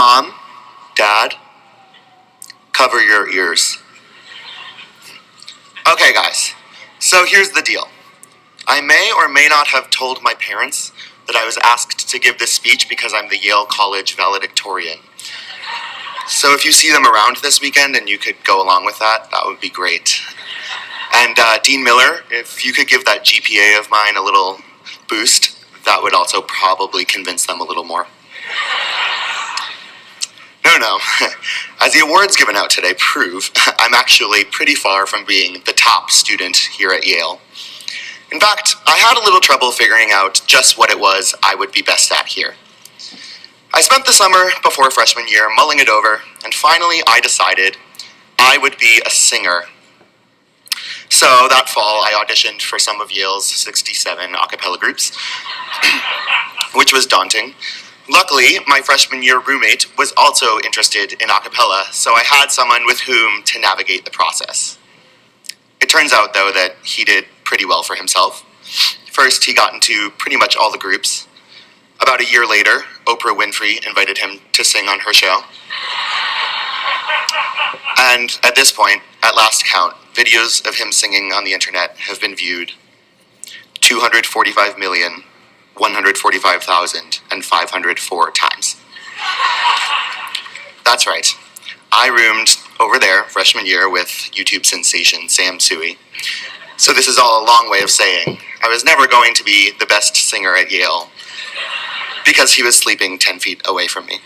Mom, Dad, cover your ears. Okay, guys, so here's the deal. I may or may not have told my parents that I was asked to give this speech because I'm the Yale College valedictorian. So if you see them around this weekend and you could go along with that, that would be great. And Dean Miller, if you could give that GPA of mine a little boost, that would also probably convince them a little more. No. As the awards given out today prove, I'm actually pretty far from being the top student here at Yale. In fact, I had a little trouble figuring out just what it was I would be best at here. I spent the summer before freshman year mulling it over, and finally I decided I would be a singer. So that fall, I auditioned for some of Yale's 67 a cappella groups, which was daunting. Luckily, my freshman year roommate was also interested in a cappella, so I had someone with whom to navigate the process. It turns out, though, that he did pretty well for himself. First, he got into pretty much all the groups. About a year later, Oprah Winfrey invited him to sing on her show. And at this point, at last count, videos of him singing on the internet have been viewed 245,145,504 times. That's right. I roomed over there freshman year with YouTube sensation Sam Sui. So this is all a long way of saying I was never going to be the best singer at Yale because he was sleeping 10 feet away from me.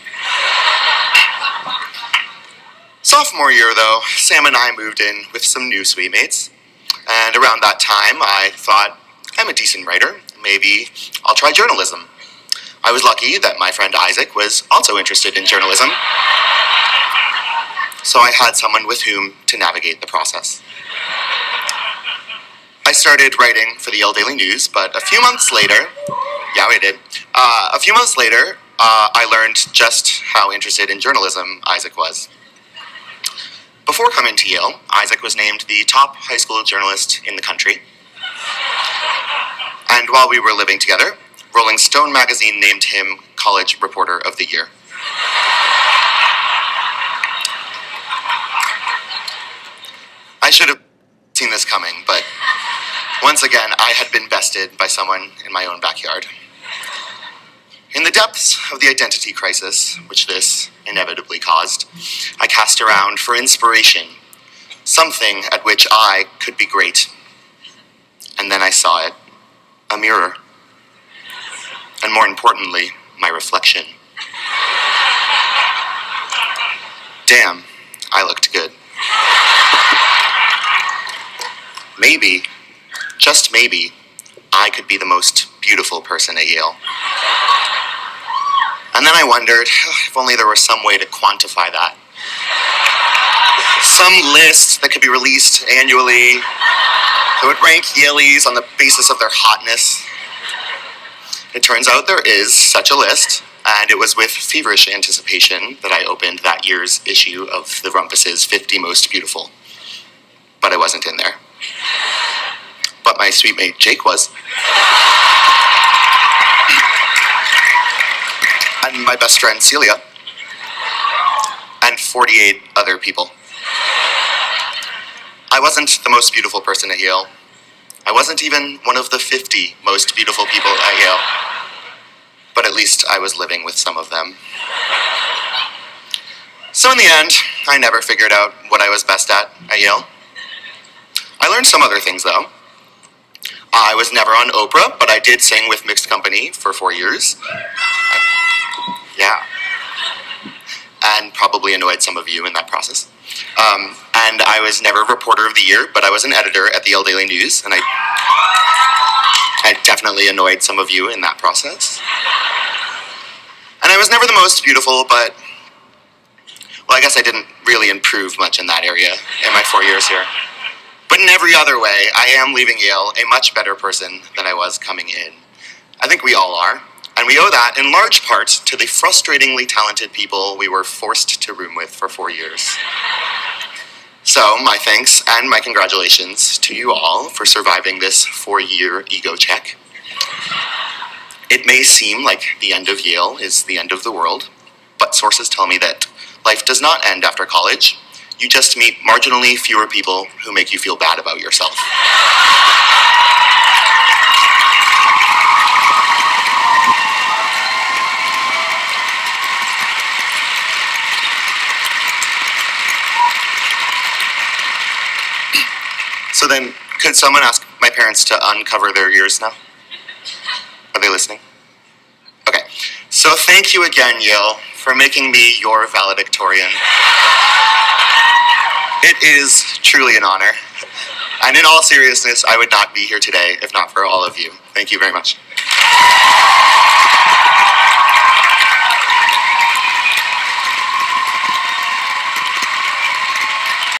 Sophomore year, though, Sam and I moved in with some new suite mates. And around that time, I thought, I'm a decent writer. Maybe I'll try journalism. I was lucky that my friend Isaac was also interested in journalism. So I had someone with whom to navigate the process. I started writing for the Yale Daily News, but a few months later, I learned just how interested in journalism Isaac was. Before coming to Yale, Isaac was named the top high school journalist in the country. And while we were living together, Rolling Stone magazine named him College Reporter of the Year. I should have seen this coming, but once again, I had been bested by someone in my own backyard. In the depths of the identity crisis, which this inevitably caused, I cast around for inspiration, something at which I could be great. And then I saw it, a mirror. And more importantly, my reflection. Damn, I looked good. Maybe, just maybe, I could be the most beautiful person at Yale. And then I wondered if only there was some way to quantify that. Some list that could be released annually that would rank Yaleys on the basis of their hotness. It turns out there is such a list, and it was with feverish anticipation that I opened that year's issue of the Rumpus's 50 Most Beautiful. But I wasn't in there. But my sweet mate Jake was. And my best friend Celia. And 48 other people. I wasn't the most beautiful person at Yale. I wasn't even one of the 50 most beautiful people at Yale. But at least I was living with some of them. So in the end, I never figured out what I was best at Yale. I learned some other things, though. I was never on Oprah, but I did sing with Mixed Company for 4 years. Yeah. And probably annoyed some of you in that process. And I was never Reporter of the Year, but I was an editor at the Yale Daily News, and I definitely annoyed some of you in that process. And I was never the most beautiful, but, well, I guess I didn't really improve much in that area in my 4 years here. But in every other way, I am leaving Yale a much better person than I was coming in. I think we all are. And we owe that in large part to the frustratingly talented people we were forced to room with for 4 years. So, my thanks and my congratulations to you all for surviving this 4-year ego check. It may seem like the end of Yale is the end of the world, but sources tell me that life does not end after college. You just meet marginally fewer people who make you feel bad about yourself. So then, could someone ask my parents to uncover their ears now? Are they listening? Okay. So thank you again, Yale, for making me your valedictorian. It is truly an honor. And in all seriousness, I would not be here today if not for all of you. Thank you very much.